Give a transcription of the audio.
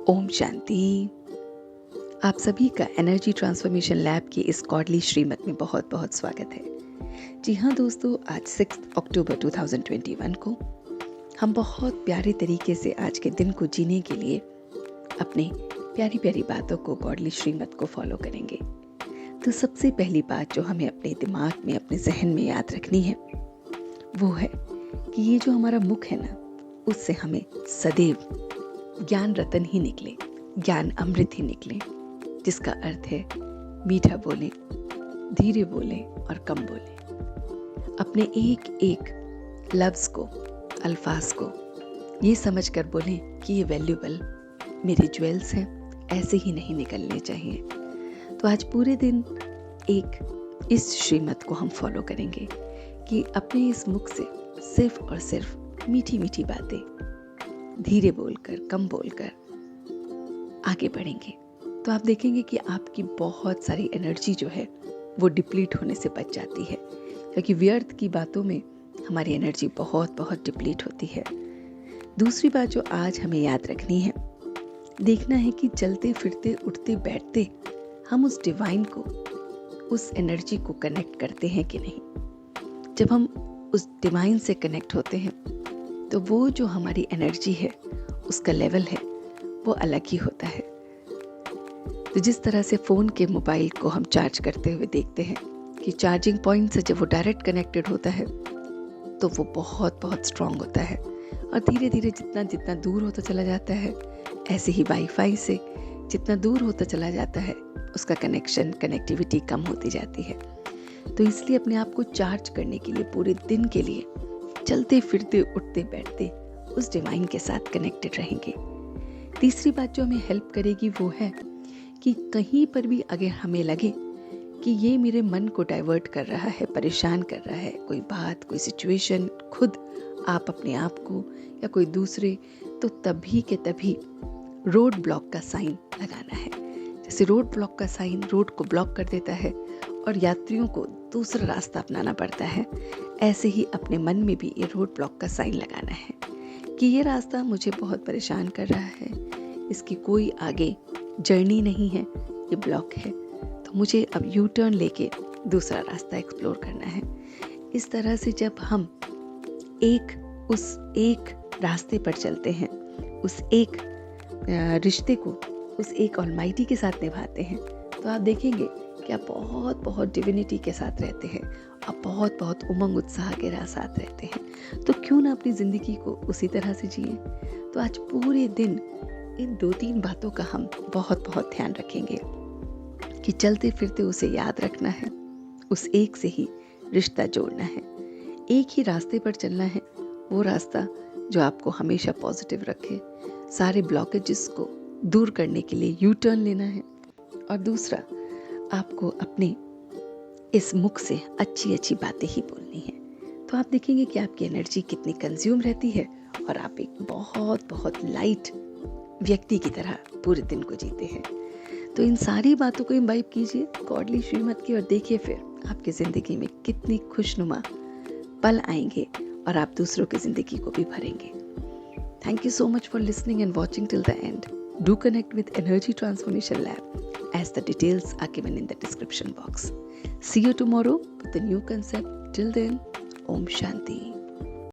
ओम शांति। आप सभी का एनर्जी ट्रांसफॉर्मेशन लैब की इस कॉर्डली श्रीमत में बहुत बहुत स्वागत है। जी हाँ दोस्तों, आज 6 अक्टूबर 2021 को हम बहुत प्यारे तरीके से आज के दिन को जीने के लिए अपने प्यारी प्यारी बातों को कॉर्डली श्रीमत को फॉलो करेंगे। तो सबसे पहली बात जो हमें अपने दिमाग में, अपने जहन में याद रखनी है वो है कि ये जो हमारा मुख है ना, उससे हमें सदैव ज्ञान रतन ही निकले, ज्ञान अमृत ही निकले, जिसका अर्थ है मीठा बोले, धीरे बोले और कम बोले। अपने एक एक लफ्ज को, अल्फाज को ये समझ कर बोलें कि ये वैल्यूबल मेरे ज्वेल्स हैं, ऐसे ही नहीं निकलने चाहिए। तो आज पूरे दिन एक इस श्रीमत को हम फॉलो करेंगे कि अपने इस मुख से सिर्फ और सिर्फ मीठी मीठी बातें धीरे बोलकर, कम बोलकर आगे बढ़ेंगे। तो आप देखेंगे कि आपकी बहुत सारी एनर्जी जो है वो डिप्लीट होने से बच जाती है, क्योंकि व्यर्थ की बातों में हमारी एनर्जी बहुत बहुत डिप्लीट होती है। दूसरी बात जो आज हमें याद रखनी है, देखना है कि चलते फिरते उठते बैठते हम उस डिवाइन को, उस एनर्जी को कनेक्ट करते हैं कि नहीं। जब हम उस डिवाइन से कनेक्ट होते हैं तो वो जो हमारी एनर्जी है, उसका लेवल है, वो अलग ही होता है। तो जिस तरह से फ़ोन के मोबाइल को हम चार्ज करते हुए देखते हैं कि चार्जिंग पॉइंट से जब वो डायरेक्ट कनेक्टेड होता है तो वो बहुत बहुत स्ट्रांग होता है, और धीरे धीरे जितना जितना दूर होता चला जाता है, ऐसे ही वाईफाई से जितना दूर होता चला जाता है उसका कनेक्टिविटी कम होती जाती है। तो इसलिए अपने आप को चार्ज करने के लिए पूरे दिन के लिए चलते फिरते उठते बैठते उस डिवाइन के साथ कनेक्टेड रहेंगे। तीसरी बात जो हमें हेल्प करेगी वो है कि कहीं पर भी अगर हमें लगे कि ये मेरे मन को डाइवर्ट कर रहा है, परेशान कर रहा है, कोई बात, कोई सिचुएशन, खुद आप अपने आप को या कोई दूसरे, तो तभी के तभी रोड ब्लॉक का साइन लगाना है। जैसे रोड ब्लॉक का साइन रोड को ब्लॉक कर देता है और यात्रियों को दूसरा रास्ता अपनाना पड़ता है, ऐसे ही अपने मन में भी ये रोड ब्लॉक का साइन लगाना है कि ये रास्ता मुझे बहुत परेशान कर रहा है, इसकी कोई आगे जर्नी नहीं है, ये ब्लॉक है, तो मुझे अब यू टर्न लेके दूसरा रास्ता एक्सप्लोर करना है। इस तरह से जब हम उस एक रास्ते पर चलते हैं, उस एक रिश्ते को उस एक ऑलमाइटी के साथ निभाते हैं, तो आप देखेंगे कि आप बहुत बहुत डिविनिटी के साथ रहते हैं, आप बहुत बहुत उमंग उत्साह के साथ रहते हैं। तो क्यों ना अपनी ज़िंदगी को उसी तरह से जिए। तो आज पूरे दिन इन 2-3 बातों का हम बहुत बहुत ध्यान रखेंगे कि चलते फिरते उसे याद रखना है, उस एक से ही रिश्ता जोड़ना है, एक ही रास्ते पर चलना है, वो रास्ता जो आपको हमेशा पॉजिटिव रखे, सारे ब्लॉकेजेस को दूर करने के लिए यू टर्न लेना है, और दूसरा आपको अपने इस मुख से अच्छी अच्छी बातें ही बोलनी है। तो आप देखेंगे कि आपकी एनर्जी कितनी कंज्यूम रहती है और आप एक बहुत बहुत लाइट व्यक्ति की तरह पूरे दिन को जीते हैं। तो इन सारी बातों को इम्बाइब कीजिए कॉर्डली श्रीमत की, और देखिए फिर आपकी ज़िंदगी में कितनी खुशनुमा पल आएंगे और आप दूसरों की ज़िंदगी को भी भरेंगे। Thank you so much for listening and watching till the end. Do connect with Energy Transformation Lab as the details are given in the description box. See you tomorrow with a new concept. Till then, Om Shanti.